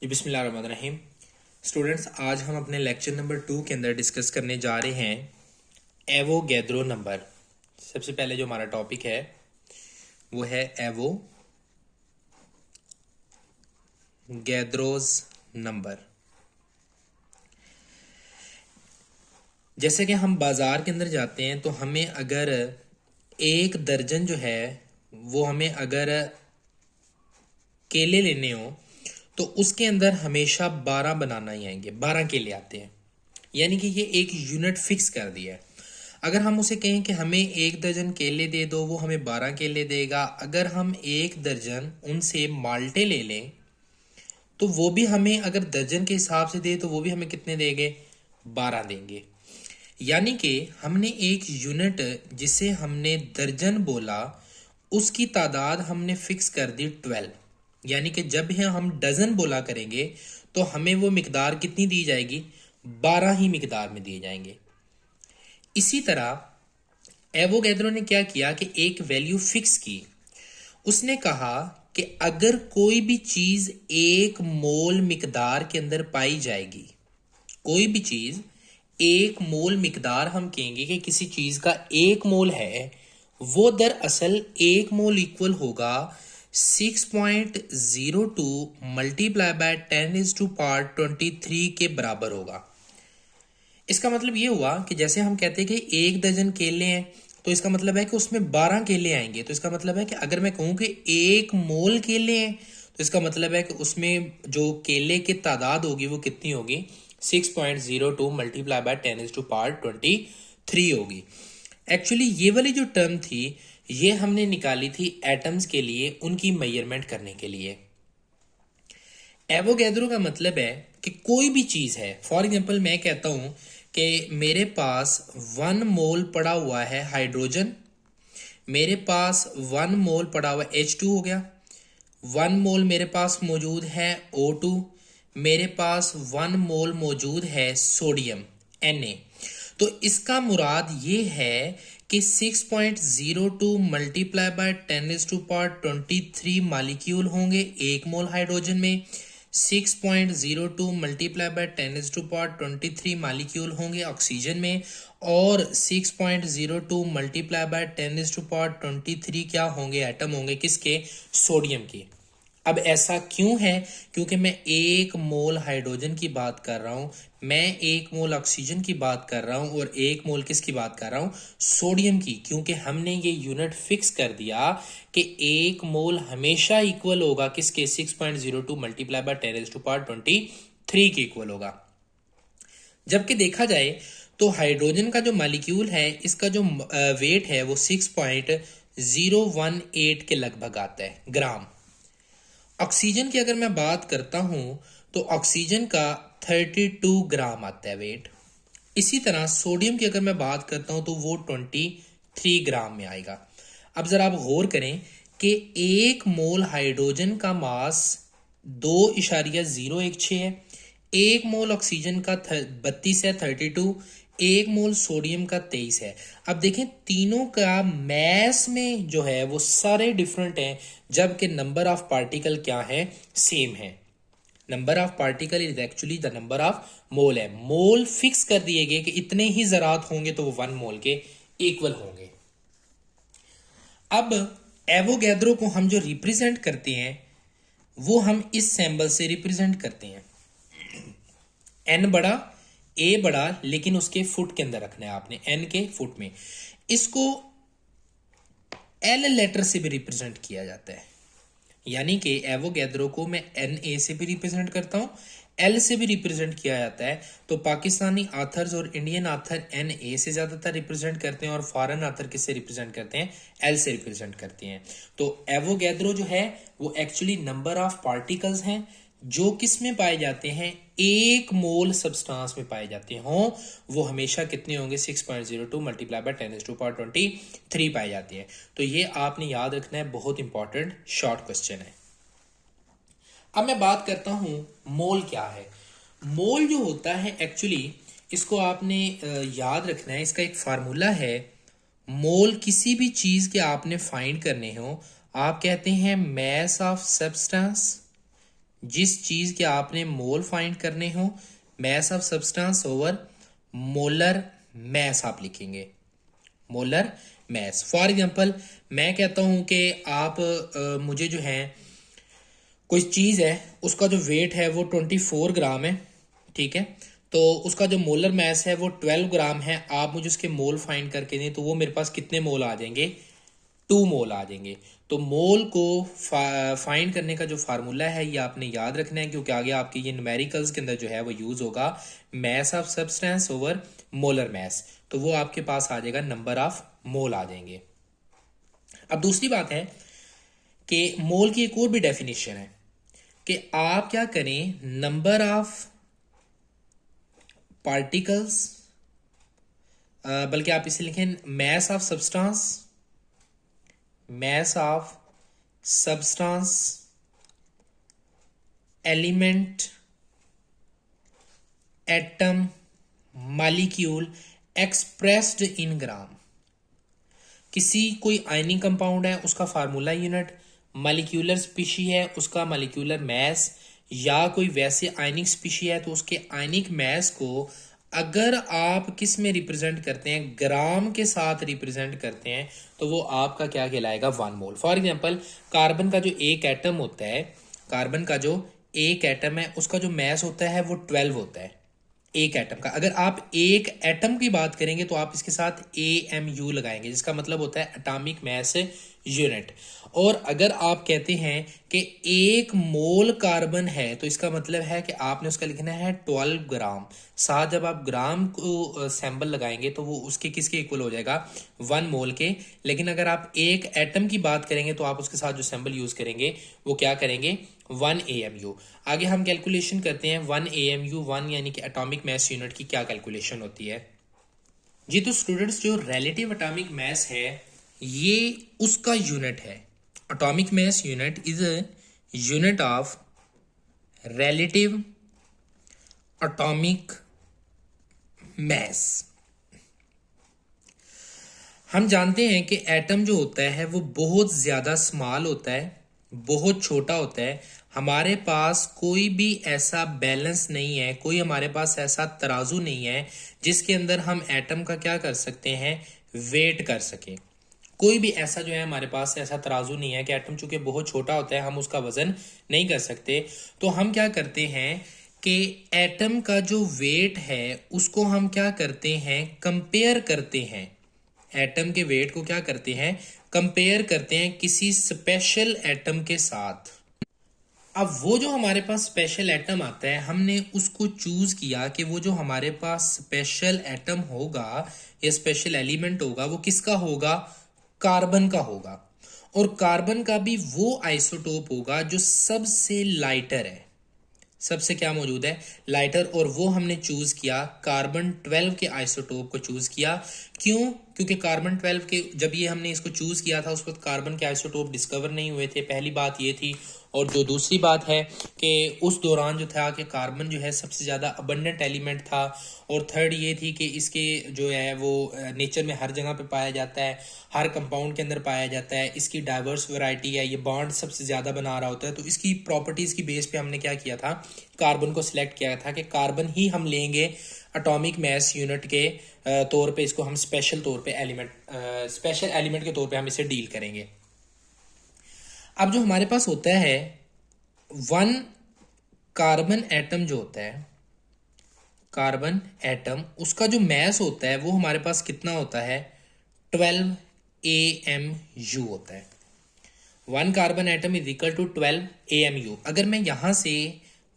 जी बिस्मिल्लाहिर्रहमानिर्रहीम। स्टूडेंट्स, आज हम अपने लेक्चर नंबर 2 के अंदर डिस्कस करने जा रहे हैं एवोगैद्रो नंबर। सबसे पहले जो हमारा टॉपिक है वो है एवोगैद्रोज नंबर। जैसे कि हम बाजार के अंदर जाते हैं तो हमें अगर एक दर्जन जो है वो हमें अगर केले लेने हो तो उसके अंदर हमेशा 12 बनाना ही आएंगे, 12 केले आते हैं। यानी कि ये एक यूनिट फिक्स कर दिया है। अगर हम उसे कहें कि हमें एक दर्जन केले दे दो, वो हमें 12 केले देगा। अगर हम एक दर्जन उनसे माल्टे ले लें तो वो भी हमें अगर दर्जन के हिसाब से दे तो वो भी हमें कितने देंगे? 12 देंगे। यानी कि हमने एक यूनिट जिसे हमने दर्जन बोला उसकी तादाद हमने फिक्स कर दी 12। यानी कि जब हम डजन बोला करेंगे तो हमें वो मिकदार कितनी दी जाएगी? 12 ही मिकदार में दिए जाएंगे। इसी तरह एवोगैद्रो ने क्या किया कि एक वैल्यू फिक्स की। उसने कहा कि अगर कोई भी चीज एक मोल मिकदार के अंदर पाई जाएगी, कोई भी चीज एक मोल मिकदार हम कहेंगे कि किसी चीज का एक मोल है, वो दरअसल एक मोल इक्वल होगा 6.02 मल्टीप्लाई बाय 10⁻23 के बराबर होगा। इसका मतलब ये हुआ कि जैसे हम कहते हैं कि एक दर्जन केले हैं तो इसका मतलब है कि उसमें 12 केले आएंगे। तो इसका मतलब है कि अगर मैं कहूं कि एक मोल केले हैं तो इसका मतलब है कि उसमें जो केले की तादाद होगी वो कितनी होगी? 6.02 मल्टीप्लाई बाय 10⁻23 होगी। एक्चुअली ये वाली जो टर्म थी ये हमने निकाली थी एटम्स के लिए, उनकी मेजरमेंट करने के लिए। एवोगैद्रो का मतलब है कि कोई भी चीज है, फॉर एग्जांपल मैं कहता हूं कि मेरे पास 1 मोल पड़ा हुआ है हाइड्रोजन, मेरे पास 1 मोल पड़ा हुआ H2 हो गया, 1 मोल मेरे पास मौजूद है O2, मेरे पास 1 मोल मौजूद है सोडियम Na। तो इसका मुराद ये है कि 6.02 मल्टीप्लाई बाय 10⁻23 मालिक्यूल होंगे एक मोल हाइड्रोजन में, 6.02 मल्टीप्लाई बाय 10⁻23 मालिक्यूल होंगे ऑक्सीजन में, और 6.02 मल्टीप्लाई बाय 10⁻23 क्या होंगे? एटम होंगे किसके? सोडियम के। अब ऐसा क्यों है? क्योंकि मैं एक मोल हाइड्रोजन की बात कर रहा हूं, मैं एक मोल ऑक्सीजन की बात कर रहा हूं, और एक मोल किसकी बात कर रहा हूं? सोडियम की। क्योंकि हमने ये यूनिट फिक्स कर दिया कि एक मोल हमेशा इक्वल होगा किसके? 6.02 मल्टीप्लाई बाय 10⁻23 के इक्वल होगा। जबकि देखा जाए तो हाइड्रोजन का जो मालिक्यूल है इसका जो वेट है वो 6.018 के लगभग आता है ग्राम। ऑक्सीजन की अगर मैं बात करता हूं तो ऑक्सीजन का 32 ग्राम आता है वेट। इसी तरह सोडियम की अगर मैं बात करता हूं तो वो 23 ग्राम में आएगा। अब जरा आप गौर करें कि एक मोल हाइड्रोजन का मास 2.016 है, एक मोल ऑक्सीजन का 32 है 32, एक मोल सोडियम का 23 है। अब देखें तीनों का मैस में जो है वो सारे डिफरेंट हैं, जबकि नंबर ऑफ पार्टिकल क्या है? सेम है। Number of particle is actually the number of mole है। मोल फिक्स कर दिए गए कि इतने ही ज़रात होंगे तो वो 1 मोल के इक्वल होंगे। अब एवोगैद्रो को हम जो रिप्रेजेंट करते हैं वो हम इस सिंबल से रिप्रेजेंट करते हैं। एन बड़ा, ए बड़ा, लेकिन उसके फुट के अंदर रखना है आपने, एन के फुट में। इसको एल लेटर से भी रिप्रेजेंट किया जाता है। यानी कि एवोगैद्रो को मैं एन ए से भी रिप्रेजेंट करता हूं, एल से भी रिप्रेजेंट किया जाता है। तो पाकिस्तानी आथर्स और इंडियन आथर एन ए से ज्यादातर रिप्रेजेंट करते हैं, और फॉरेन आथर किससे रिप्रेजेंट करते हैं? एल से रिप्रेजेंट करते हैं। तो एवोगैद्रो जो है वो एक्चुअली नंबर ऑफ पार्टिकल्स हैं जो किस में पाए जाते हैं? एक मोल सब्सटेंस में पाए जाते हों, वो हमेशा कितने होंगे? 6.02 मल्टीप्लाई बाय 10⁻23 पाए जाते हैं। तो ये आपने याद रखना है, बहुत इंपॉर्टेंट शॉर्ट क्वेश्चन है। अब मैं बात करता हूं मोल क्या है। मोल जो होता है एक्चुअली इसको आपने याद रखना है, इसका एक फार्मूला है। मोल किसी भी चीज के आपने फाइंड करने हो, आप कहते हैं मैस ऑफ सब्सटेंस जिस चीज के आपने मोल फाइंड करने हो, mess of substance over molar mass आप लिखेंगे, मोलर मैस। फॉर एग्जांपल मैं कहता हूं कि आप मुझे जो है कोई चीज है उसका जो वेट है वो 24 ग्राम है, ठीक है, तो उसका जो मोलर मैस है वो 12 ग्राम है। आप मुझे उसके मोल फाइंड करके दें तो वो मेरे पास कितने मोल आ जाएंगे, 2 मोल आ जाएंगे। तो मोल को फाइंड करने का जो फार्मूला है ये आपने याद रखना है, क्योंकि आगे आपके ये न्यूमेरिकल्स के अंदर जो है वो यूज होगा, mess of substance over molar mass, तो वो आपके पास आ जाएगा नंबर ऑफ मोल आ जाएंगे। अब दूसरी बात है कि मोल की एक और भी डेफिनेशन है कि आप क्या करें, नंबर ऑफ पार्टिकल्स, बल्कि आप इसे लिखें mass of substance, mass of substance element atom molecule expressed in gram. किसी कोई आयनिक कंपाउंड है उसका फार्मूला यूनिट, मॉलिक्यूलर स्पीशी है उसका मॉलिक्यूलर मैस, या कोई वैसे आयनिक स्पीशी है तो उसके आयनिक मैस को अगर आप किस में रिप्रेजेंट करते हैं, ग्राम के साथ रिप्रेजेंट करते हैं, तो वो आपका क्या कहलाएगा, 1 मोल। फॉर एग्जांपल कार्बन का जो एक एटम होता है, कार्बन का जो एक एटम है उसका जो मैस होता है वो 12 होता है एक एटम का। अगर आप एक एटम की बात करेंगे तो आप इसके साथ AMU लगाएंगे, जिसका मतलब होता है एटॉमिक मैस यूनिट। और अगर आप कहते हैं कि 1 मोल कार्बन है तो इसका मतलब है कि आपने उसका लिखना है 12 ग्राम। साथ जब आप ग्राम को सैंबल लगाएंगे तो वो उसके किसके इक्वल हो जाएगा, 1 मोल के। लेकिन अगर आप एक एटम की बात करेंगे तो आप उसके साथ जो सैंबल यूज करेंगे वो क्या करेंगे, 1 AMU। आगे हम कैलकुलेशन करते हैं 1 AMU 1 यानी कि एटॉमिक मैस यूनिट की क्या कैलकुलेशन होती है जी। तो स्टूडेंट्स जो रिलेटिव एटॉमिक मैस है ये उसका यूनिट है, atomic mass unit is a unit of relative atomic mass. हम जानते हैं कि एटम जो होता है वो बहुत ज्यादा स्मॉल होता है, बहुत छोटा होता है। हमारे पास कोई भी ऐसा बैलेंस नहीं है, कोई हमारे पास ऐसा तराजू नहीं है जिसके अंदर हम एटम का क्या कर सकते हैं, वेट कर सके। कोई भी ऐसा जो है हमारे पास ऐसा तराजू नहीं है कि एटम चूंकि बहुत छोटा होता है हम उसका वजन नहीं कर सकते। तो हम क्या करते हैं कि एटम का जो वेट है उसको हम क्या करते हैं, कंपेयर करते हैं। एटम के वेट को क्या करते हैं, कंपेयर करते हैं किसी स्पेशल एटम के साथ। अब वो जो हमारे पास स्पेशल एटम आता है हमने उसको चूज किया कि वो जो हमारे पास स्पेशल एटम होगा या स्पेशल एलिमेंट होगा वो किसका होगा, कार्बन का होगा। और कार्बन का भी वो आइसोटोप होगा जो सबसे लाइटर है, सबसे क्या मौजूद है, लाइटर। और वो हमने चूज किया कार्बन 12 के आइसोटोप को चूज किया। क्यों, क्योंकि कार्बन 12 के जब ये हमने इसको चूज किया था उस वक्त कार्बन के आइसोटोप डिस्कवर नहीं हुए थे, पहली बात ये थी। और जो दूसरी बात है कि उस दौरान जो था कि कार्बन जो है सबसे ज़्यादा अबंडेंट एलिमेंट था। और थर्ड ये थी कि इसके जो है वो नेचर में हर जगह पे पाया जाता है, हर कंपाउंड के अंदर पाया जाता है, इसकी डाइवर्स वैरायटी है, ये बॉन्ड सबसे ज़्यादा बना रहा होता है। तो इसकी प्रॉपर्टीज़ की बेस पे हमने क्या किया था, कार्बन को सिलेक्ट किया था कि कार्बन ही हम लेंगे एटॉमिक मैस यूनिट के तौर पे, इसको हम स्पेशल तौर पे एलिमेंट, स्पेशल एलिमेंट के तौर पे हम इसे डील करेंगे। अब जो हमारे पास होता है 1 कार्बन एटम जो होता है, कार्बन एटम उसका जो मैस होता है वो हमारे पास कितना होता है, 12 AMU होता है। 1 carbon atom is equal to 12 AMU। अगर मैं यहां से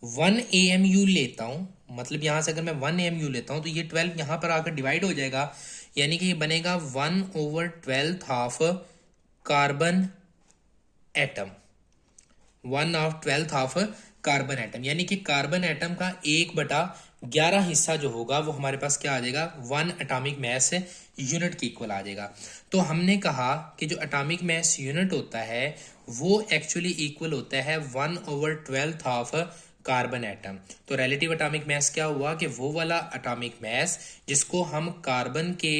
1 AMU लेता हूं, मतलब यहां से अगर मैं 1 AMU लेता हूं तो ये 12 यहां पर आकर डिवाइड हो जाएगा, यानी कि ये बनेगा 1/12 of carbon atom, 1/12 of carbon atom, यानी कि कार्बन एटम का 1/11 हिस्सा जो होगा वो हमारे पास क्या आ जाएगा, 1 एटॉमिक मैस यूनिट के इक्वल आ जाएगा। तो हमने कहा कि जो एटॉमिक मैस यूनिट होता है वो एक्चुअली इक्वल होता है 1/12 ऑफ कार्बन एटम। तो रिलेटिव एटॉमिक मैस क्या हुआ कि वो वाला एटॉमिक मैस जिसको हम कार्बन के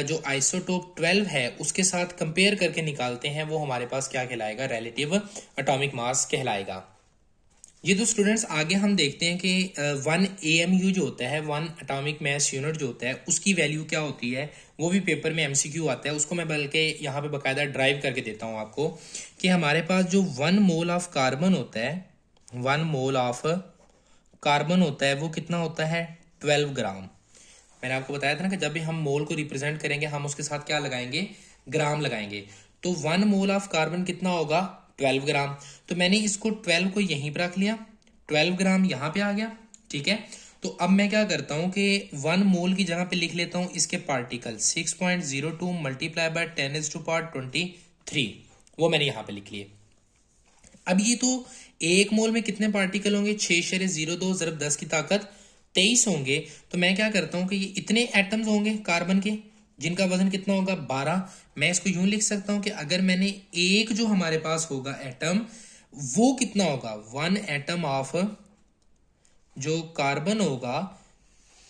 जो आइसोटोप 12 है उसके साथ कंपेयर करके निकालते हैं वो हमारे पास क्या कहलाएगा, रिलेटिव एटॉमिक मास कहलाएगा। ये तो स्टूडेंट्स आगे हम देखते हैं कि 1 AMU जो होता है, 1 एटॉमिक मास यूनिट जो होता है, उसकी वैल्यू क्या होती है, वो भी पेपर में MCQ आता है। उसको मैं बल्कि यहाँ पे बाकायदा ड्राइव करके देता हूँ आपको कि हमारे पास जो 1 मोल ऑफ कार्बन होता है, 1 मोल ऑफ कार्बन होता है, वो कितना होता है, 12 ग्राम। मैंने आपको बताया था ना कि जब भी हम मोल को रिप्रेजेंट करेंगे हम उसके साथ क्या लगाएंगे, ग्राम लगाएंगे। तो 1 मोल ऑफ कार्बन कितना होगा, 12 ग्राम। तो मैंने इसको 12 को यहीं पर रख लिया, 12 ग्राम यहाँ पे आ गया, ठीक है। तो अब मैं क्या करता हूं कि 1 मोल की जगह पे लिख लेता हूं इसके पार्टिकल 6.02 मल्टीप्लाई बाय 10⁻23, वो मैंने यहां पे लिख लिए। अब ये तो 1 मोल में कितने पार्टिकल होंगे, 6.02 ज़रब 10 की ताकत 23 होंगे। तो मैं क्या करता हूं कि ये इतने एटम्स होंगे कार्बन के जिनका वजन कितना होगा, 12। मैं इसको यूं लिख सकता हूं कि अगर मैंने एक जो हमारे पास होगा एटम, वो कितना होगा, 1 एटम ऑफ जो कार्बन होगा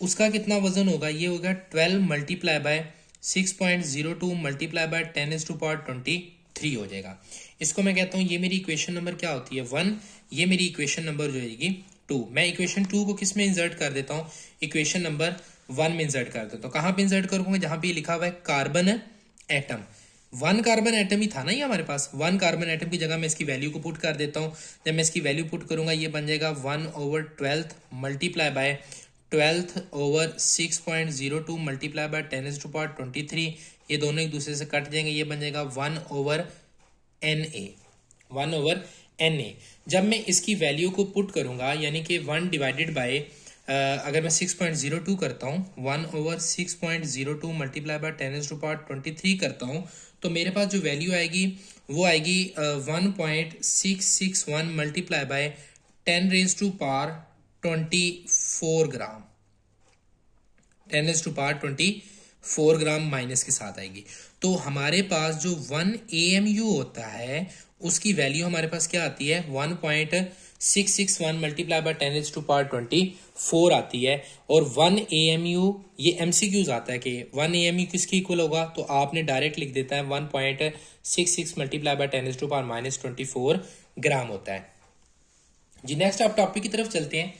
उसका कितना वजन होगा, ये होगा 12 मल्टीप्लाई बाय 6.02 मल्टीप्लाई बाय 10⁻23 हो जाएगा। इसको मैं कहता हूं ये मेरी इक्वेशन नंबर क्या होती है, 1। ये मेरी इक्वेशन नंबर जो रहेगी 2। मैं इक्वेशन 2 को किस में इंसर्ट कर देता हूं, इक्वेशन नंबर 1 में इंसर्ट कर देता हूं। कहां पे इंसर्ट करूंगा, जहां पे लिखा हुआ है कार्बन एटम। 1 कार्बन एटम ही था ना ये हमारे पास, 1 कार्बन एटम की जगह मैं इसकी वैल्यू को पुट कर देता हूं। जब मैं इसकी वैल्यू पुट करूंगा ये बन जाएगा 1/12 मल्टीप्लाई बाय 12/6.02 मल्टीप्लाई बाय 10⁻23। ये दोनों एक दूसरे से कट जाएंगे, ये बन जाएगा 1/NA, 1/NA। जब मैं इसकी वैल्यू को पुट करूंगा यानी कि 1 डिवाइडेड बाय अगर मैं 6.02 करता हूँ, 1/6.02 मल्टीप्लाई बाय 10⁻23 करता हूँ, तो मेरे पास जो वैल्यू आएगी वो आएगी 1.661 multiply by 10⁻24 gram, 10⁻24 gram minus के साथ आएगी। तो हमारे पास जो 1 AMU होता है उसकी वैल्यू हमारे पास क्या आती है, 1.661 मल्टीप्लाई बाय 10⁻24 आती है। और 1 AMU ये MCQs आता है कि 1 AMU किसकी इक्वल होगा, तो आपने डायरेक्ट लिख देता है 1.66 मल्टीप्लाई बाय 10⁻24 ग्राम होता है जी। नेक्स्ट आप टॉपिक की तरफ चलते हैं।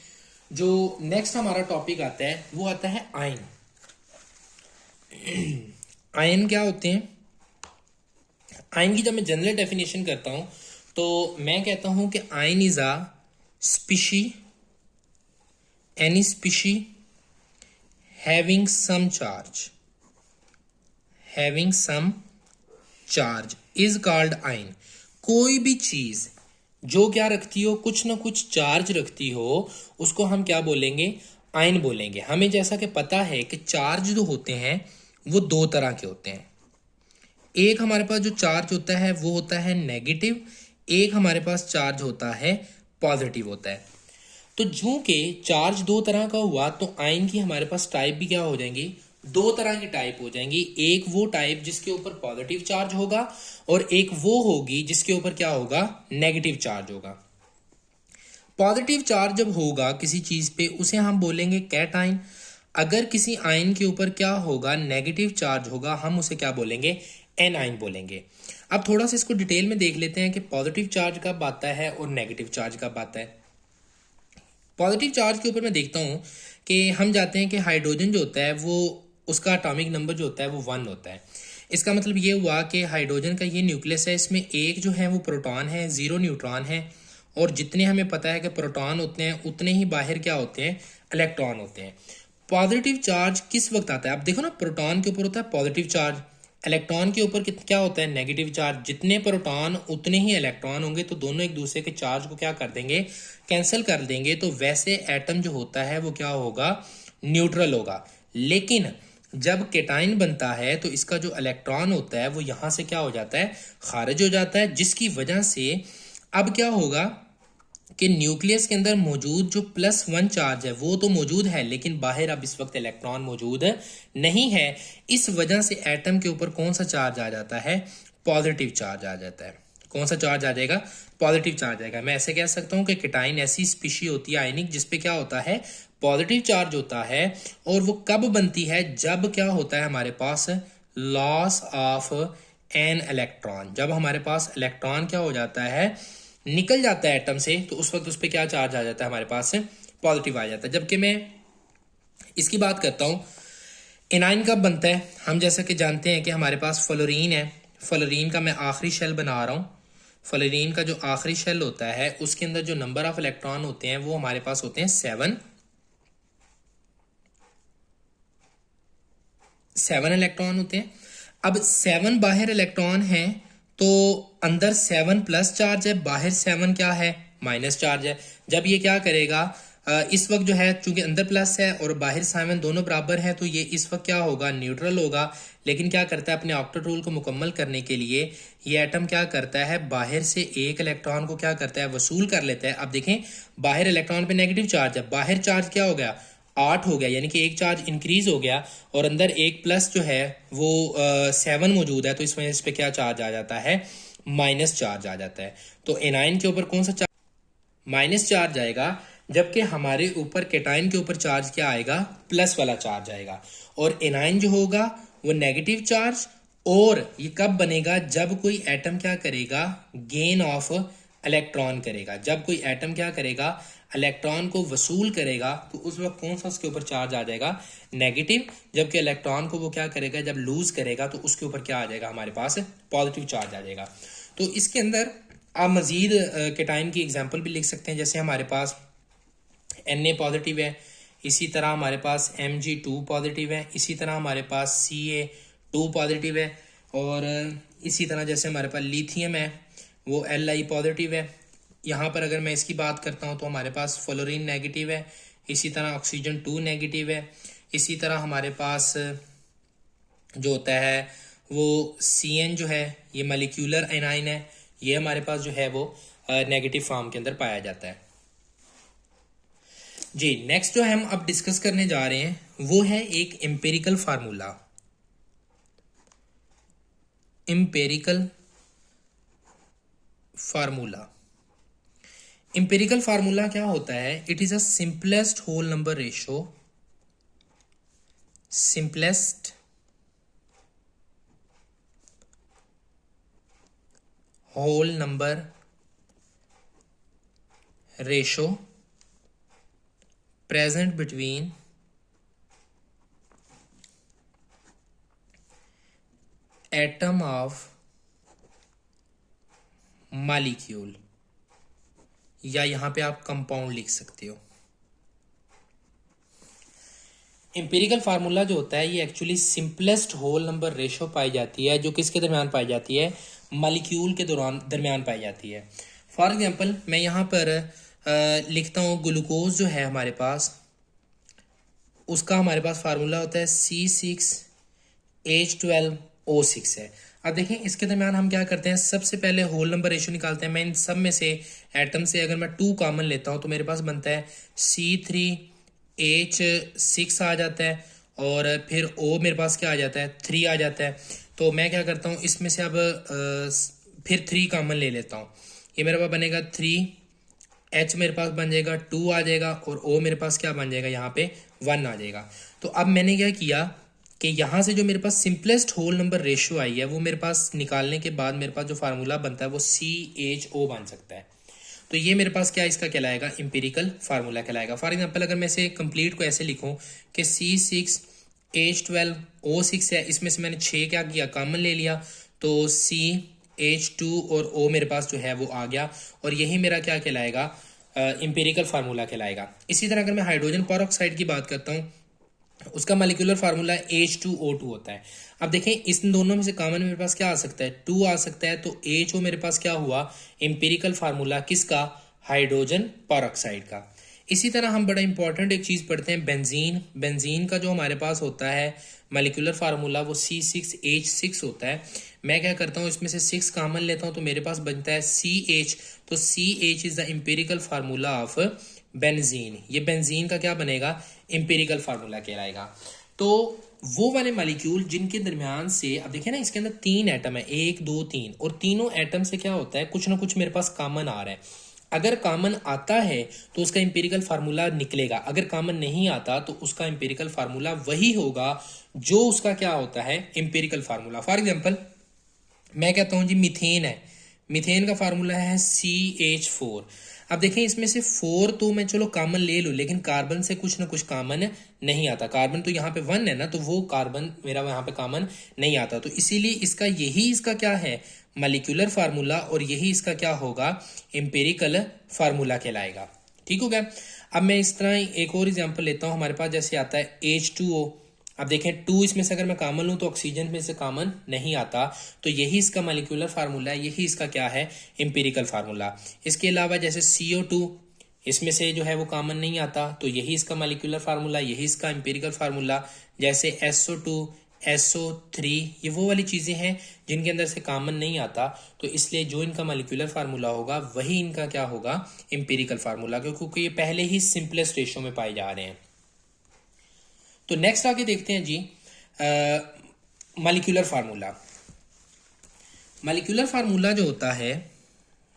जो नेक्स्ट हमारा टॉपिक आता है वो आता है आयन। आयन क्या होते हैं, आयन की जब मैं जनरल डेफिनेशन करता हूं तो मैं कहता हूं कि ion is a species, any species having some charge, having some charge is called ion. कोई भी चीज जो क्या रखती हो, कुछ ना कुछ चार्ज रखती हो, उसको हम क्या बोलेंगे, आयन बोलेंगे। हमें जैसा कि पता है कि चार्ज जो होते हैं वो 2 तरह के होते हैं। एक हमारे पास जो चार्ज होता है वो होता है नेगेटिव, एक हमारे पास चार्ज होता है पॉजिटिव होता है। तो जो कि चार्ज 2 तरह का हुआ तो आयन की हमारे पास टाइप भी क्या हो जाएंगी, 2 तरह की टाइप हो जाएंगी। एक वो टाइप जिसके ऊपर पॉजिटिव चार्ज होगा और एक वो होगी जिसके ऊपर क्या होगा, नेगेटिव चार्ज होगा। पॉजिटिव चार्ज जब होगा किसी चीज पे उसे हम बोलेंगे कैटायन। अगर किसी आयन के ऊपर क्या होगा, नेगेटिव चार्ज होगा, हम उसे क्या बोलेंगे, एनायन बोलेंगे। अब थोड़ा सा इसको डिटेल में देख लेते हैं कि पॉजिटिव चार्ज कब आता है और नेगेटिव चार्ज कब आता है। पॉजिटिव चार्ज के ऊपर मैं देखता हूं कि हम जाते हैं कि हाइड्रोजन जो होता है वो उसका एटॉमिक नंबर जो होता है वो 1 होता है। इसका मतलब ये हुआ कि हाइड्रोजन का ये न्यूक्लियस है, इसमें एक जो है वो प्रोटॉन है, 0 न्यूट्रॉन है। और जितने हमें पता है कि प्रोटॉन होते हैं उतने ही बाहर क्या होते हैं, इलेक्ट्रॉन होते हैं। पॉजिटिव चार्ज किस वक्त आता है, आप देखो ना, प्रोटॉन के ऊपर होता है पॉजिटिव चार्ज, इलेक्ट्रॉन के ऊपर क्या होता है, नेगेटिव चार्ज। जितने प्रोटॉन उतने ही इलेक्ट्रॉन होंगे, तो दोनों एक दूसरे के चार्ज को क्या कर देंगे, कैंसिल कर देंगे। तो वैसे एटम जो होता है वो क्या होगा, न्यूट्रल होगा। लेकिन जब केटाइन बनता है तो इसका जो इलेक्ट्रॉन होता है वो यहां से क्या हो जाता है, खारिज हो जाता है, जिसकी वजह से अब क्या होगा कि न्यूक्लियस के अंदर मौजूद जो +1 चार्ज है वो तो मौजूद है, लेकिन बाहर अब इस वक्त इलेक्ट्रॉन मौजूद नहीं है। इस वजह से एटम के ऊपर कौन सा चार्ज आ जाता है, पॉजिटिव चार्ज आ जाता है। कौन सा चार्ज आ जाएगा, पॉजिटिव चार्ज आएगा। मैं ऐसे कह सकता हूं कि केटाइन ऐसी स्पीशी होती है आयनिक जिसपे क्या होता है, पॉजिटिव चार्ज होता है। और वो कब बनती है, जब क्या होता है हमारे पास लॉस ऑफ एन इलेक्ट्रॉन, जब हमारे पास इलेक्ट्रॉन क्या हो जाता है, निकल जाता है एटम से तो उस वक्त उस पर क्या चार्ज आ जाता है, हमारे पास पॉजिटिव आ जाता है। जबकि मैं इसकी बात करता हूं एनाइन कब बनता है, हम जैसा कि जानते हैं कि हमारे पास फ्लोरीन है, फ्लोरीन का मैं आखिरी शेल बना रहा हूं। फ्लोरीन का जो आखिरी शेल होता है उसके अंदर जो नंबर ऑफ इलेक्ट्रॉन होते हैं वो हमारे पास होते हैं 7 इलेक्ट्रॉन होते हैं। अब 7 बाहर इलेक्ट्रॉन है तो अंदर 7 प्लस चार्ज है, बाहर 7 क्या है, माइनस चार्ज है। जब ये क्या करेगा, इस वक्त जो है चूंकि अंदर प्लस है और बाहर 7 दोनों बराबर है तो ये इस वक्त क्या होगा, न्यूट्रल होगा। लेकिन क्या करता है, अपने ऑक्टेट रूल को मुकम्मल करने के लिए ये एटम क्या करता है, बाहर से एक इलेक्ट्रॉन को क्या करता है, वसूल कर लेता है। अब देखें बाहर इलेक्ट्रॉन पे नेगेटिव चार्ज है, बाहर चार्ज क्या हो गया, 8 हो गया, यानी कि एक चार्ज इंक्रीज हो गया और अंदर एक प्लस जो है वो 7 मौजूद है, तो इस वजह से इस पे क्या चार्ज आ जाता है, माइनस चार्ज आ जाता है। तो एनाइन के ऊपर कौन सा चार्ज, माइनस चार्ज आएगा, जबकि हमारे ऊपर केटाइन के ऊपर चार्ज क्या आएगा, प्लस वाला चार्ज आएगा। और एनाइन जो होगा वो नेगेटिव चार्ज, और ये कब बनेगा, जब कोई एटम क्या करेगा, गेन ऑफ इलेक्ट्रॉन करेगा। जब कोई एटम क्या करेगा, इलेक्ट्रॉन को वसूल करेगा तो उस वक्त कौन सा उसके ऊपर चार्ज आ जाएगा, नेगेटिव। जबकि इलेक्ट्रॉन को वो क्या करेगा, जब लूज करेगा तो उसके ऊपर क्या आ जाएगा, हमारे पास पॉजिटिव चार्ज आ जाएगा। तो इसके अंदर आप मजीद केटाइन की एग्जांपल भी लिख सकते हैं, जैसे हमारे पास Na पॉजिटिव है, इसी तरह हमारे पास Mg2 पॉजिटिव है, इसी तरह हमारे पास Ca2 पॉजिटिव है, और इसी तरह जैसे हमारे पास लिथियम है वो Li पॉजिटिव है। यहाँ पर अगर मैं इसकी बात करता हूँ तो हमारे पास फ्लोरीन नेगेटिव है, इसी तरह ऑक्सीजन 2 नेगेटिव है, इसी तरह हमारे पास जो होता है वो Cn जो है ये मॉलिक्यूलर एनाइन है, ये हमारे पास जो है वो नेगेटिव फॉर्म के अंदर पाया जाता है। जी नेक्स्ट जो हम अब डिस्कस करने जा रहे हैं वो है एक empirical formula. Empirical formula, empirical formula क्या होता है, it is a simplest whole number ratio, simplest whole number ratio present between atom of molecule, या यहां पे आप कंपाउंड लिख सकते हो। एम्पिरिकल फार्मूला जो होता है ये actually simplest whole number ratio पाई जाती है, जो किसके दरमियान पाई जाती है, मॉलिक्यूल के दरमियान पाई जाती है। फॉर एग्जांपल मैं यहां पर लिखता हूँ ग्लूकोज जो है हमारे पास, उसका हमारे पास फार्मूला होता है C6H12O6 है। अब देखें इसके दरमियान हम क्या करते हैं, सबसे पहले होल नंबर रेशो निकालते हैं। मैं इन सब में से एटम से अगर मैं 2 कॉमन लेता हूं तो मेरे पास बनता है C3H6 आ जाता है, और फिर O मेरे पास क्या आ जाता है, 3 आ जाता है। तो मैं क्या करता हूँ इसमें से अब फिर 3 कॉमन ले लेता हूँ, ये मेरे पास बनेगा 3, H मेरे पास बन जाएगा 2 आ जाएगा, और O मेरे पास क्या बन जाएगा, यहाँ पे 1 आ जाएगा। तो अब मैंने क्या किया कि यहाँ से जो मेरे पास सिंपलेस्ट होल नंबर रेशियो आई है वो मेरे पास निकालने के बाद मेरे पास जो फार्मूला बनता है वो CHO बन सकता है। तो ये मेरे पास क्या इसका कहलाएगा, एम्पिरिकल फार्मूला कहलाएगा। फॉर एग्जाम्पल अगर मैं इसे कंप्लीट को ऐसे लिखूं कि C6H12O6 है, इसमें से मैंने 6 क्या किया, कॉमन ले लिया, तो CH2 और O मेरे पास जो है वो आ गया, और यही मेरा क्या कहलाएगा, एम्पिरिकल फार्मूला कहलाएगा। इसी तरह अगर मैं हाइड्रोजन पेरोक्साइड की बात करता हूँ, उसका मॉलिक्यूलर फार्मूला H2O2 होता है। अब देखें इस दोनों में से कॉमन मेरे पास क्या आ सकता है, 2 आ सकता है, तो HO मेरे पास क्या हुआ, एम्पिरिकल फार्मूला किसका, हाइड्रोजन पेरोक्साइड का। इसी तरह हम बड़ा इंपॉर्टेंट एक चीज पढ़ते हैं, बेंजीन। बेंजीन का जो हमारे पास होता है मॉलिक्यूलर फार्मूला वो C6H6 होता है। मैं क्या करता हूँ इसमें से 6 कॉमन लेता हूँ तो मेरे पास बनता है CH, तो CH is the empirical formula of benzene. ये बेंजीन का क्या बनेगा, एम्पिरिकल फार्मूला कहलाएगा। तो वो वाले मॉलिक्यूल जिनके दरमियान से, अब देखिए ना इसके अंदर 3 एटम है, 1 2 3, और तीनों एटम से क्या होता है, कुछ ना कुछ मेरे पास कॉमन आ रहा है। अगर कॉमन आता है तो उसका एम्पिरिकल फार्मूला निकलेगा, अगर कॉमन नहीं आता तो उसका एम्पिरिकल फार्मूला वही होगा जो उसका क्या होता है, एम्पिरिकल फार्मूला। फॉर एग्जांपल मैं कहता हूं जी मीथेन है, मीथेन का फार्मूला है CH4। अब देखें इसमें से 4 तो मैं चलो कॉमन ले लूं, लेकिन कार्बन से कुछ ना कुछ कॉमन नहीं आता। कार्बन तो यहाँ पे 1 है ना, तो वो कार्बन मेरा यहाँ पे कॉमन नहीं आता, तो इसीलिए इसका क्या है, मॉलिक्यूलर फार्मूला, और यही इसका क्या होगा, एम्पिरिकल फार्मूला कहलाएगा। ठीक हो गया। अब मैं इस तरह एक और एग्जांपल लेता हूँ। हमारे पास जैसे आता है H2O। अब देखें 2 इसमें से अगर मैं कॉमन लूँ तो ऑक्सीजन में से कॉमन नहीं आता, तो यही इसका मॉलिक्यूलर फार्मूला है, यही इसका क्या है, एम्पिरिकल फार्मूला। इसके अलावा जैसे CO2, इसमें से जो है वो कॉमन नहीं आता, तो यही इसका मॉलिक्यूलर फार्मूला, यही इसका एम्पिरिकल फार्मूला। जैसे SO2, SO3, ये वो वाली चीज़ें हैं जिनके अंदर से कॉमन नहीं आता, तो इसलिए जो इनका मॉलिक्यूलर फार्मूला होगा वही इनका क्या होगा, एम्पिरिकल फार्मूला, क्योंकि ये पहले ही सिंपलेस्ट रेशो में पाए जा रहे हैं। तो नेक्स्ट आगे देखते हैं जी, मॉलिक्यूलर फार्मूला। मॉलिक्यूलर फार्मूला जो होता है,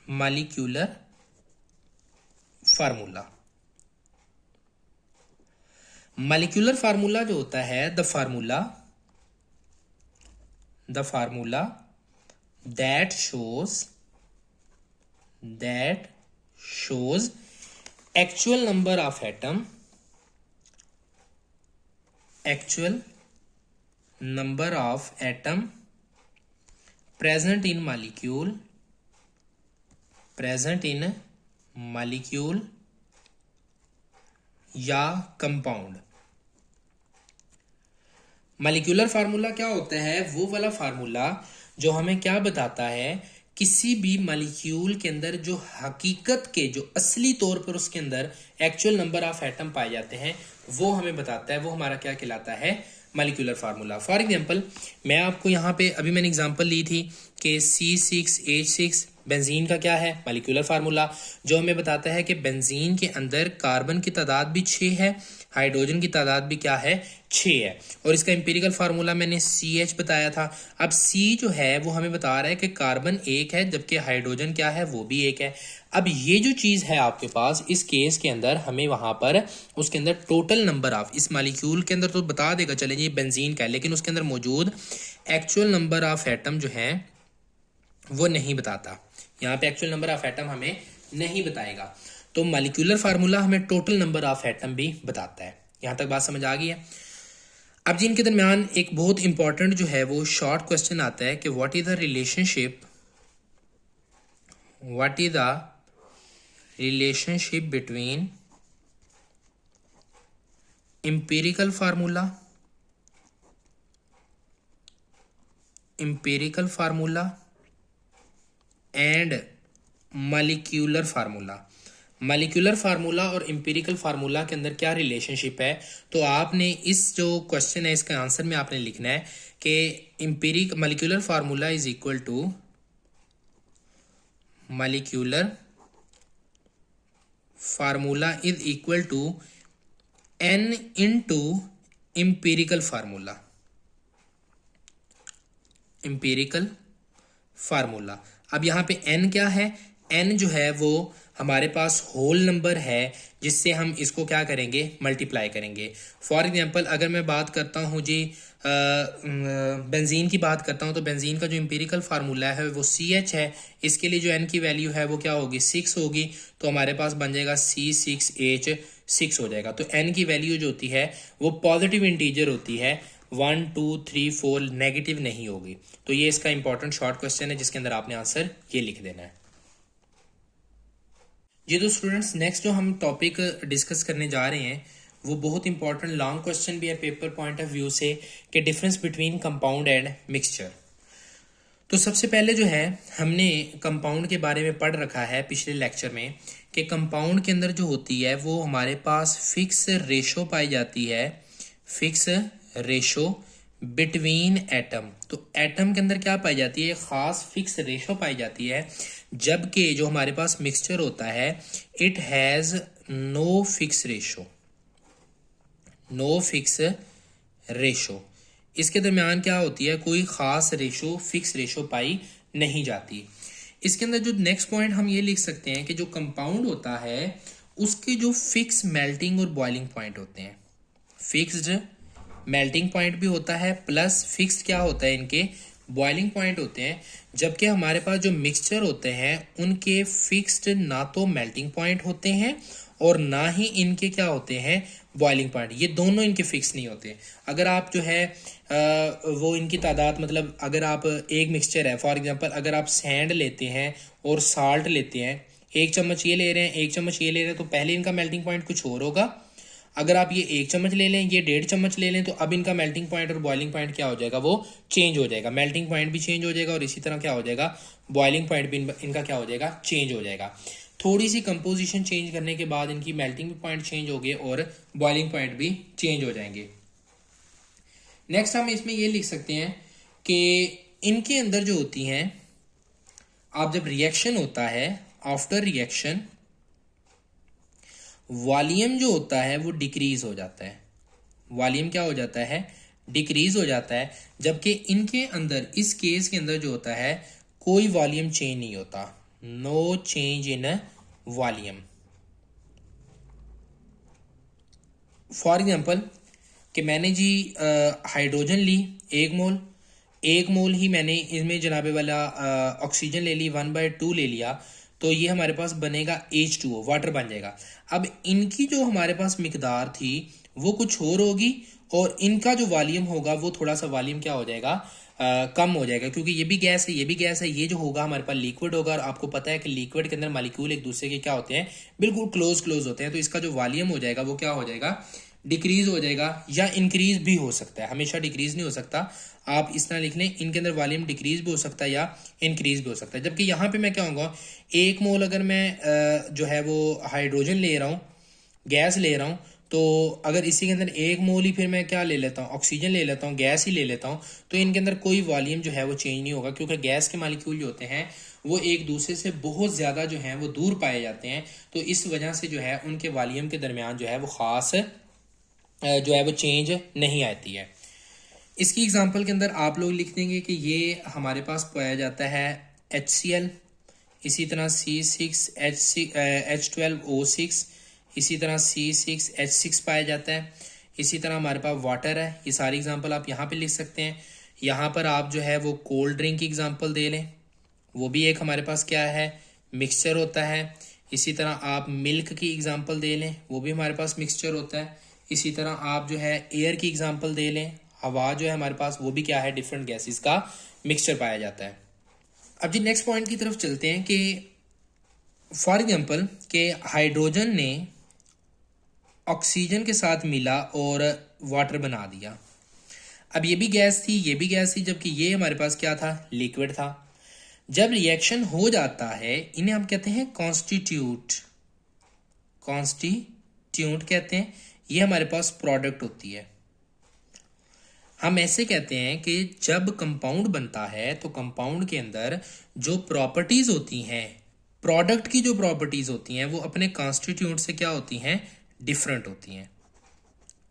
मॉलिक्यूलर फार्मूला, मॉलिक्यूलर फार्मूला जो होता है, the formula that shows actual number of atom present in molecule या कंपाउंड। मॉलिक्यूलर फार्मूला क्या होता है, वो वाला फार्मूला जो हमें क्या बताता है, किसी भी मॉलिक्यूल के अंदर जो हकीकत के, जो असली तौर पर उसके अंदर एक्चुअल नंबर ऑफ एटम पाए जाते हैं, वो हमें बताता है, वो हमारा क्या कहलाता है, मॉलिक्यूलर फार्मूला। फॉर एग्जांपल मैं आपको यहाँ पे अभी मैंने एग्जांपल ली थी कि C6H6 बेंजीन का क्या है, मॉलिक्यूलर फार्मूला, जो हमें बताता है कि बेंजीन के अंदर कार्बन की तादाद भी 6 है, हाइड्रोजन की तादाद भी क्या है, 6 है, और इसका एम्पिरिकल फार्मूला मैंने CH बताया था। अब C जो है वो हमें बता रहा है कि कार्बन 1 है, जबकि हाइड्रोजन क्या है, वो भी 1 है। अब ये जो चीज़ है आपके पास, इस केस के अंदर हमें वहाँ पर उसके अंदर टोटल नंबर ऑफ, इस मॉलिक्यूल के अंदर तो बता देगा, चले ये बेंजीन का है, लेकिन उसके अंदर मौजूद एक्चुअल नंबर ऑफ एटम जो है वो नहीं बताता। यहाँ पे एक्चुअल नंबर ऑफ एटम हमें नहीं बताएगा, तो मॉलिक्यूलर फार्मूला हमें टोटल नंबर ऑफ एटम भी बताता है। यहां तक बात समझ आ गई है। अब जिनके दरमियान एक बहुत इंपॉर्टेंट जो है वो शॉर्ट क्वेश्चन आता है कि what is the relationship between empirical formula and molecular formula. Molecular formula और एम्पिरिकल फार्मूला के अंदर क्या रिलेशनशिप है, तो आपने इस जो क्वेश्चन है इसका आंसर में आपने लिखना है कि molecular formula is equal to n into empirical formula. अब यहाँ पे n क्या है, n जो है वो हमारे पास होल नंबर है, जिससे हम इसको क्या करेंगे, मल्टीप्लाई करेंगे। फॉर एग्जांपल अगर मैं बात करता हूँ जी बेंजीन की बात करता हूँ, तो बेंजीन का जो एम्पिरिकल फार्मूला है वो CH है, इसके लिए जो n की वैल्यू है वो क्या होगी, 6 होगी, तो हमारे पास बन जाएगा C6H6 हो जाएगा। तो n की वैल्यू जो होती है वो पॉजिटिव इंटीजर होती है, 1 2 3 4 नेगेटिव नहीं होगी। तो ये इसका इंपॉर्टेंट शॉर्ट क्वेश्चन है जिसके अंदर आपने आंसर ये लिख देना है जी। तो स्टूडेंट्स नेक्स्ट जो हम टॉपिक डिस्कस करने जा रहे हैं वो बहुत इंपॉर्टेंट लॉन्ग क्वेश्चन भी है पेपर पॉइंट ऑफ व्यू से, कि difference between compound and mixture. तो सबसे पहले जो है हमने कंपाउंड के बारे में पढ़ रखा है पिछले लेक्चर में कि कंपाउंड के अंदर जो होती है वो हमारे पास फिक्स रेशो पाई जाती है, फिक्स रेशो बिटवीन एटम। तो एटम के अंदर क्या पाई जाती है, खास फिक्स रेशो पाई जाती है, जबकि जो हमारे पास मिक्सचर होता है it has no fix ratio. इसके दरमियान क्या होती है, कोई खास रेशो, फिक्स रेशो पाई नहीं जाती। इसके अंदर जो नेक्स्ट पॉइंट हम ये लिख सकते हैं कि जो कंपाउंड होता है उसके जो फिक्स मेल्टिंग और बॉइलिंग पॉइंट होते हैं, फिक्स्ड मेल्टिंग पॉइंट भी होता है प्लस फिक्स्ड क्या होता है, इनके बॉइलिंग पॉइंट होते हैं, जबकि हमारे पास जो मिक्सचर होते हैं उनके फिक्स्ड ना तो मेल्टिंग पॉइंट होते हैं और ना ही इनके क्या होते हैं बॉइलिंग पॉइंट, ये दोनों इनके फिक्स नहीं होते। अगर आप जो है वो इनकी तादाद, मतलब अगर आप एक मिक्सचर है, फॉर एग्जांपल अगर आप सैंड लेते हैं और साल्ट लेते हैं, एक चम्मच ये ले रहे हैं, एक चम्मच ये ले रहे हैं, तो पहले इनका मेल्टिंग पॉइंट कुछ और होगा। अगर आप ये एक चम्मच ले लें, ये 1.5 चम्मच ले लें, तो अब इनका मेल्टिंग पॉइंट और बॉइलिंग पॉइंट क्या हो जाएगा, वो चेंज हो जाएगा। मेल्टिंग पॉइंट भी चेंज हो जाएगा और इसी तरह क्या हो जाएगा, बॉइलिंग पॉइंट भी इनका क्या हो जाएगा, चेंज हो जाएगा। थोड़ी सी कंपोजिशन चेंज करने के बाद इनकी मेल्टिंग पॉइंट चेंज हो गए और बॉइलिंग पॉइंट भी चेंज हो जाएंगे। नेक्स्ट हम इसमें ये लिख सकते हैं कि इनके अंदर जो होती हैं, आप जब रिएक्शन होता है, आफ्टर रिएक्शन वॉल्यूम जो होता है वो डिक्रीज हो जाता है। वॉल्यूम क्या हो जाता है, डिक्रीज हो जाता है, जबकि इनके अंदर, इस केस के अंदर जो होता है कोई वॉल्यूम चेंज नहीं होता, no change in volume. For example कि मैंने जी हाइड्रोजन ली 1 मोल, 1 मोल ही मैंने इसमें जनाबे वाला ऑक्सीजन ले ली, 1/2 ले लिया, तो ये हमारे पास बनेगा H2O, वाटर बन जाएगा। अब इनकी जो हमारे पास मिकदार थी वो कुछ और होगी और इनका जो वॉल्यूम होगा वो थोड़ा सा वॉल्यूम क्या हो जाएगा, कम हो जाएगा, क्योंकि ये भी गैस है, ये भी गैस है। ये जो होगा हमारे पास लिक्विड होगा और आपको पता है कि लिक्विड के अंदर मॉलिक्यूल एक दूसरे के क्या होते हैं, बिल्कुल क्लोज होते हैं, तो इसका जो वॉल्यूम हो जाएगा वो क्या हो जाएगा, डिक्रीज हो जाएगा या इंक्रीज भी हो सकता है, हमेशा डिक्रीज नहीं हो सकता। आप इस तरह लिख लें, इनके अंदर वॉल्यूम डिक्रीज भी हो सकता है या इंक्रीज भी हो सकता है। जबकि यहाँ पे मैं क्या होगा, 1 मोल अगर मैं जो है वो हाइड्रोजन ले रहा हूँ, गैस ले रहा हूँ, तो अगर इसी के अंदर 1 मोल ही फिर मैं क्या ले लेता हूँ, ऑक्सीजन ले लेता हूँ, गैस ही ले लेता हूँ, तो इनके अंदर कोई वॉल्यूम जो है वो चेंज नहीं होगा, क्योंकि गैस के मॉलिक्यूल जो होते हैं वो एक दूसरे से बहुत ज़्यादा जो है वो दूर पाए जाते हैं, तो इस वजह से जो है उनके वॉल्यूम के दरमियान जो है वो ख़ास जो है वो चेंज नहीं आती है। इसकी एग्जांपल के अंदर आप लोग लिख देंगे कि ये हमारे पास पाया जाता है HCl, इसी तरह C6H12O6, इसी तरह C6H6 पाया जाता है, इसी तरह हमारे पास वाटर है। ये सारी एग्जांपल आप यहाँ पे लिख सकते हैं। यहाँ पर आप जो है वो कोल्ड ड्रिंक की एग्जांपल दे लें, वो भी एक हमारे पास क्या है, मिक्सचर होता है। इसी तरह आप मिल्क की एग्जांपल दे लें, वो भी हमारे पास मिक्सचर होता है। इसी तरह आप जो है एयर की एग्जांपल दे लें, हवा जो है हमारे पास वो भी क्या है, डिफरेंट गैसेस का मिक्सचर पाया जाता है। अब जी नेक्स्ट पॉइंट की तरफ चलते हैं कि फॉर एग्जांपल कि हाइड्रोजन ने ऑक्सीजन के साथ मिला और वाटर बना दिया। अब ये भी गैस थी, ये भी गैस थी, जबकि ये हमारे पास क्या था, लिक्विड था। जब रिएक्शन हो जाता है इन्हें हम कहते हैं कॉन्स्टिट्यूट, कॉन्स्टिट्यूट कहते हैं। ये हमारे पास प्रोडक्ट होती है। हम ऐसे कहते हैं कि जब कंपाउंड बनता है तो कंपाउंड के अंदर जो प्रॉपर्टीज होती हैं, प्रोडक्ट की जो प्रॉपर्टीज होती हैं, वो अपने कॉन्स्टिट्यूट से क्या होती हैं, डिफरेंट होती हैं।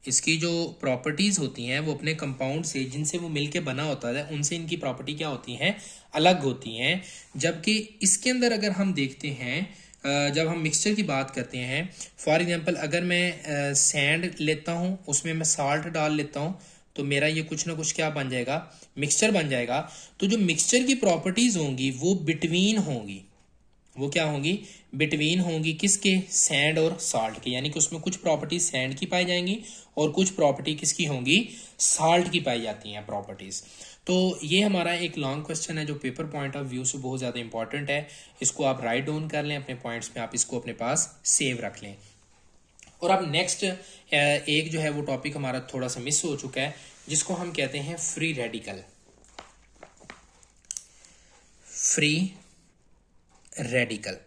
इसकी जो प्रॉपर्टीज होती हैं वो अपने कंपाउंड से, जिनसे वो मिलके बना होता है, उनसे इनकी प्रॉपर्टी क्या होती हैं, अलग होती हैं। जबकि इसके अंदर अगर हम देखते हैं, जब हम मिक्सचर की बात करते हैं, फॉर एग्जांपल अगर मैं सैंड लेता हूँ, उसमें मैं साल्ट डाल लेता हूँ, तो मेरा ये कुछ ना कुछ क्या बन जाएगा, मिक्सचर बन जाएगा। तो जो मिक्सचर की प्रॉपर्टीज होंगी वो बिटवीन होंगी, वो क्या होंगी, बिटवीन होंगी, किसके, सैंड और साल्ट के। यानी कि उसमें कुछ प्रॉपर्टीज सैंड की पाई जाएंगी और कुछ प्रॉपर्टी किसकी होंगी, साल्ट की पाई जाती हैं प्रॉपर्टीज। तो ये हमारा एक लॉन्ग क्वेश्चन है जो पेपर पॉइंट ऑफ व्यू से बहुत ज़्यादा इंपॉर्टेंट है। इसको आप राइट डाउन कर लें अपने पॉइंट्स में, आप इसको अपने पास सेव रख लें। और अब नेक्स्ट एक जो है वो टॉपिक हमारा थोड़ा सा मिस हो चुका है, जिसको हम कहते हैं free radical. Free radical,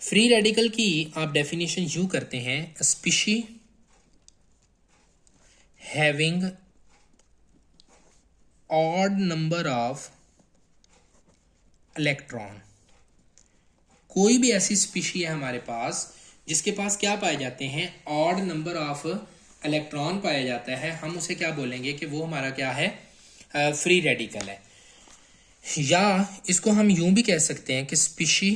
free radical की आप डेफिनेशन यूं करते हैं, species having odd number of electron. कोई भी ऐसी स्पीशी है हमारे पास जिसके पास क्या पाए जाते हैं, ऑड नंबर ऑफ इलेक्ट्रॉन पाया जाता है, हम उसे क्या बोलेंगे कि वो हमारा क्या है, फ्री रेडिकल है। या इसको हम यूं भी कह सकते हैं कि species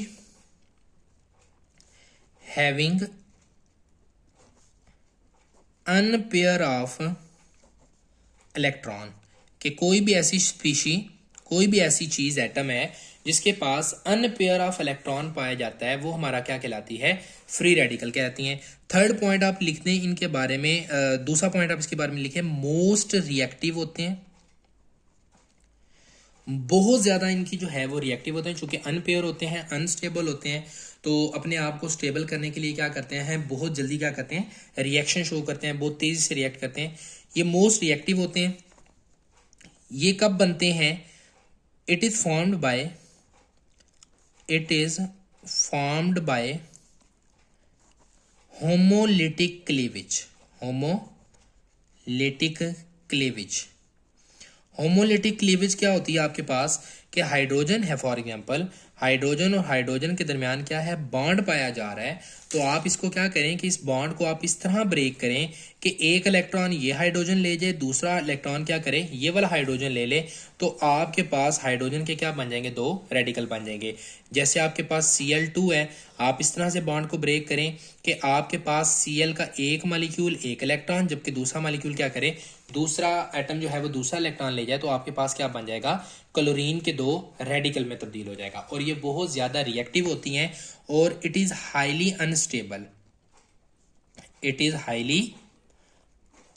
having unpair of electron, कि कोई भी ऐसी स्पीशी, कोई भी ऐसी चीज एटम है जिसके पास अनपेयर ऑफ इलेक्ट्रॉन पाया जाता है, वो हमारा क्या कहलाती है, फ्री रेडिकल कहलाती हैं। थर्ड पॉइंट आप लिख दें इनके बारे में, दूसरा पॉइंट आप इसके बारे में लिखें, मोस्ट रिएक्टिव होते हैं, बहुत ज्यादा इनकी जो है वो रिएक्टिव होते हैं, चूंकि अनपेयर होते हैं, अनस्टेबल होते हैं, तो अपने आप को स्टेबल करने के लिए क्या करते हैं, बहुत जल्दी क्या करते हैं, रिएक्शन शो करते हैं, बहुत तेजी से रिएक्ट करते हैं। ये मोस्ट रिएक्टिव होते हैं। ये कब बनते हैं, it is formed bye homolytic cleavage. Homolytic cleavage क्या होती है आपके पास, कि हाइड्रोजन है, फॉर एग्जांपल हाइड्रोजन और हाइड्रोजन के दरमियान क्या है, बॉन्ड पाया जा रहा है, तो आप इसको क्या करें कि इस बॉन्ड को आप इस तरह ब्रेक करें कि एक इलेक्ट्रॉन ये हाइड्रोजन ले जाए, दूसरा इलेक्ट्रॉन क्या करे, ये वाला हाइड्रोजन ले ले, तो आपके पास हाइड्रोजन के क्या बन जाएंगे, 2 रेडिकल बन जाएंगे। जैसे आपके पास Cl2 है, आप इस तरह से बॉन्ड को ब्रेक करें कि आपके पास Cl का एक मॉलिक्यूल एक इलेक्ट्रॉन, जबकि दूसरा मॉलिक्यूल क्या करे, दूसरा एटम जो है वो दूसरा इलेक्ट्रॉन ले जाए, तो आपके पास क्या बन जाएगा, क्लोरीन के 2 रेडिकल में तब्दील हो जाएगा। और ये बहुत ज्यादा रिएक्टिव होती हैं और इट इज हाईली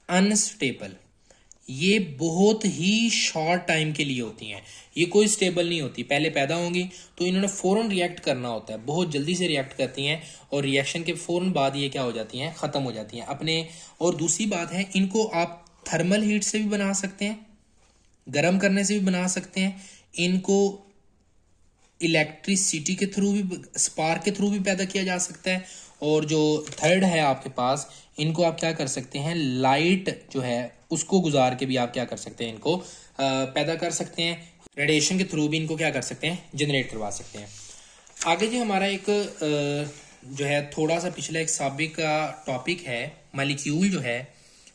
अनस्टेबल। ये बहुत ही शॉर्ट टाइम के लिए होती हैं, ये कोई स्टेबल नहीं होती, पहले पैदा होंगी तो इन्होंने फौरन रिएक्ट करना होता है, बहुत जल्दी से रिएक्ट करती हैं और रिएक्शन के फौरन बाद ये क्या हो जाती हैं, खत्म हो जाती हैं अपने। और दूसरी बात है, इनको आप थर्मल हीट से भी बना सकते हैं, गर्म करने से भी बना सकते हैं, इनको इलेक्ट्रिसिटी के थ्रू भी, स्पार्क के थ्रू भी पैदा किया जा सकता है। और जो थर्ड है आपके पास, इनको आप क्या कर सकते हैं, लाइट जो है उसको गुजार के भी आप क्या कर सकते हैं, इनको पैदा कर सकते हैं, रेडिएशन के थ्रू भी इनको क्या कर सकते हैं, जनरेट करवा सकते हैं। आगे जो हमारा एक जो है थोड़ा सा पिछला एक साबिक का टॉपिक है, मॉलिक्यूल जो है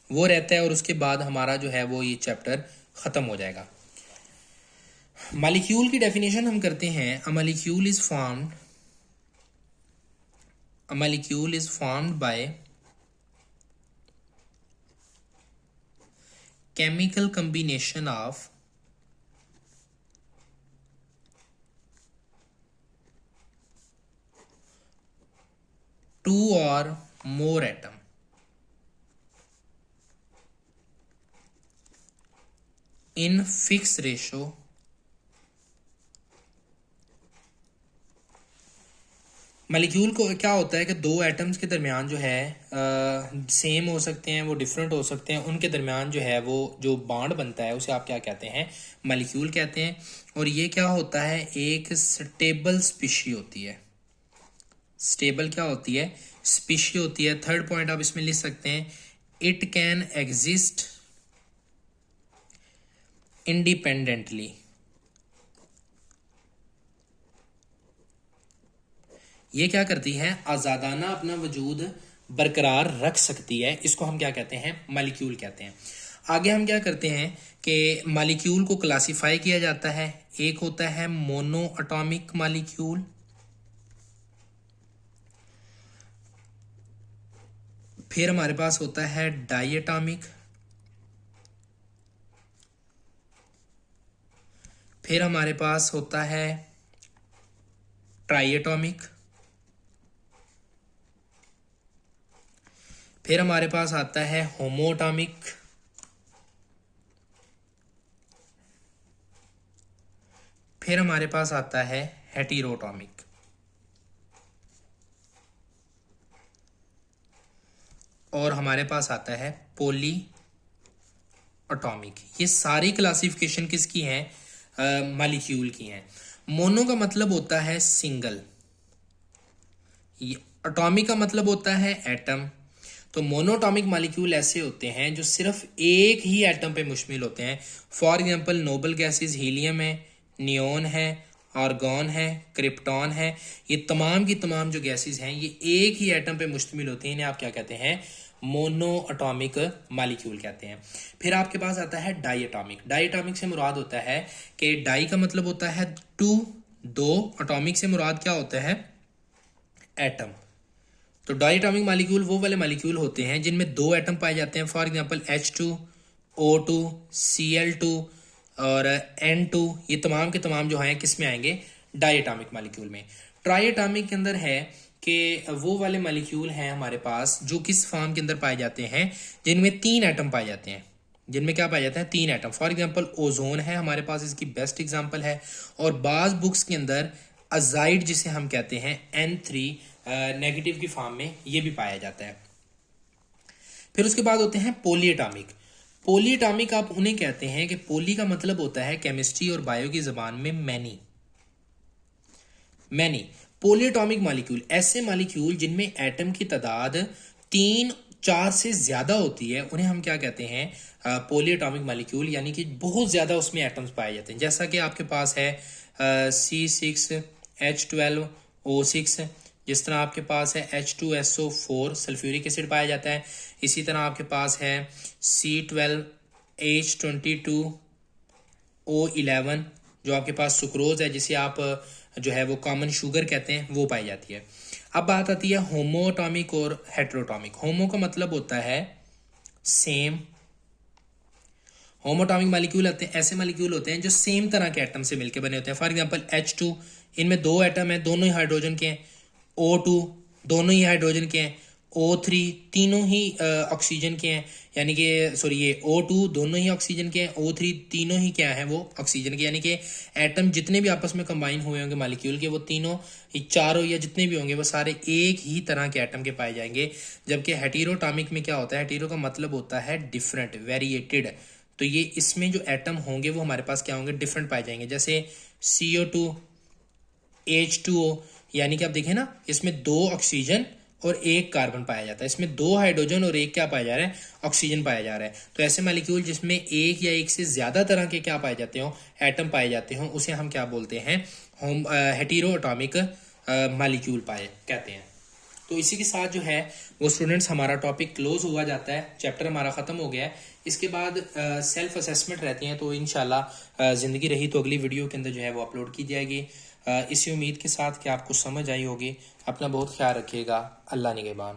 वो रहता है, और उसके बाद हमारा जो है वो ये चैप्टर खत्म हो जाएगा। मॉलिक्यूल की डेफिनेशन हम करते हैं, a molecule is formed by chemical combination of two or more atom in fix ratio molecule को क्या होता है कि 2 एटम्स के दरमियान जो है सेम हो सकते हैं, वो डिफरेंट हो सकते हैं, उनके दरमियान जो है वो जो बॉन्ड बनता है उसे आप क्या कहते हैं, मॉलिक्यूल कहते हैं। और ये क्या होता है, एक स्टेबल स्पीशी होती है, स्टेबल क्या होती है, स्पीशी होती है। थर्ड पॉइंट आप इसमें लिख सकते हैं, इट कैन एग्जिस्ट इंडिपेंडेंटली। ये क्या करती है, आजादाना अपना वजूद बरकरार रख सकती है, इसको हम क्या कहते हैं, मॉलिक्यूल कहते हैं। आगे हम क्या करते हैं कि मॉलिक्यूल को क्लासिफाई किया जाता है, एक होता है मोनो एटॉमिक मॉलिक्यूल, फिर हमारे पास होता है डाई एटॉमिक, फिर हमारे पास होता है ट्राई एटॉमिक, फिर हमारे पास आता है होमो एटॉमिक, फिर हमारे पास आता है हेटेरो एटॉमिक। और हमारे पास आता है पॉली एटॉमिक। ये सारी क्लासिफिकेशन किसकी है, मॉलिक्यूल की हैं। मोनो का मतलब होता है सिंगल, एटॉमिक का मतलब होता है एटम। तो मोनोटॉमिक मॉलिक्यूल ऐसे होते हैं जो सिर्फ एक ही एटम पे मुश्तमिल होते हैं। For example noble gases helium है, नियोन है, आर्गॉन है, क्रिप्टॉन है, ये तमाम की तमाम जो गैसेस हैं ये एक ही एटम पे मुश्तमिल होती हैं, इन्हें आप क्या कहते हैं, मोनो एटॉमिक मॉलिक्यूल कहते हैं। फिर आपके पास आता है डाई एटॉमिक। डाई एटॉमिक से मुराद होता है कि डाई का मतलब होता है 2, 2, एटॉमिक से मुराद क्या होता है, एटम। तो डाई एटॉमिक मॉलिक्यूल वो वाले मॉलिक्यूल होते हैं जिनमें 2 एटम पाए जाते हैं। For example H2, O2, Cl2 और N2, ये तमाम के तमाम जो हैं किस में आएंगे, डायटॉमिक मॉलिक्यूल में। ट्राइएटॉमिक के अंदर है कि वो वाले मॉलिक्यूल हैं हमारे पास जो किस फॉर्म के अंदर पाए जाते हैं, जिनमें 3 एटम पाए जाते हैं। जिनमें क्या पाए जाते हैं, 3 एटम। फॉर एग्जांपल ओजोन है हमारे पास, इसकी बेस्ट एग्जांपल है। और बाज बुक्स के अंदर अजाइड जिसे हम कहते हैं N3 नेगेटिव की फॉर्म में, ये भी पाया जाता है। फिर उसके बाद होते हैं पॉलीएटॉमिक। पॉलीएटॉमिक आप उन्हें कहते हैं कि पोली का मतलब होता है केमिस्ट्री और बायो की जबान में मैनी। पॉलीएटॉमिक मॉलिक्यूल ऐसे मॉलिक्यूल जिनमें एटम की तादाद 3-4 से ज्यादा होती है, उन्हें हम क्या कहते हैं, पॉलीएटॉमिक मॉलिक्यूल, यानी कि बहुत ज्यादा उसमें एटम्स पाए जाते हैं। जैसा कि आपके पास है C6H12O6, जिस तरह आपके पास है H2SO4 सल्फ्यूरिक एसिड पाया जाता है। इसी तरह आपके पास है C12H22O11 जो आपके पास सुक्रोज है, जिसे आप जो है वो कॉमन शुगर कहते हैं, वो पाई जाती है। अब बात आती है होमोएटॉमिक और हेटेरोटॉमिक। होमो का मतलब होता है सेम। होमोएटॉमिक मॉलिक्यूल होते हैं ऐसे मॉलिक्यूल होते हैं जो सेम तरह के एटम से मिलकर बने होते हैं। फॉर एग्जांपल H2, इनमें 2 एटम है, दोनों ही हाइड्रोजन के हैं। O2, दोनों ही हाइड्रोजन के हैं। O3, तीनों ही ऑक्सीजन के हैं, यानी कि सॉरी ये O2 दोनों ही ऑक्सीजन के हैं, O3 तीनों ही क्या है वो ऑक्सीजन के, यानी कि एटम जितने भी आपस में कंबाइन हुए होंगे मॉलिक्यूल के, वो तीनों चारों या जितने भी होंगे वो सारे एक ही तरह के एटम के पाए जाएंगे। जबकि हेटेरोटॉमिक में क्या होता है, हेटेरो का मतलब होता है डिफरेंट, वेरिएटेड। तो ये इसमें जो एटम होंगे वो हमारे पास क्या होंगे, डिफरेंट पाए जाएंगे। जैसे CO2 H2O, यानी कि आप देखें ना, इसमें 2 ऑक्सीजन और 1 कार्बन पाया जाता है, इसमें 2 हाइड्रोजन और 1 क्या पाया जा रहा है, ऑक्सीजन पाया जा रहा है। तो ऐसे मॉलिक्यूल जिसमें 1 या 1 से ज्यादा तरह के क्या पाए जाते हो, एटम पाए जाते हो, उसे हम क्या बोलते हैं, हेटेरोटॉमिक मॉलिक्यूल पाए कहते हैं। तो इसी के साथ जो है वो स्टूडेंट्स हमारा टॉपिक क्लोज हुआ जाता है, चैप्टर हमारा खत्म हो गया है। इसके बाद सेल्फ असेसमेंट रहती हैं, तो इंशाल्लाह जिंदगी रही तो अगली वीडियो के अंदर जो है वो अपलोड की जाएगी। इसी उम्मीद के साथ कि आपको समझ आई होगी। अपना बहुत ख्याल रखिएगा। अल्लाह निगहबान।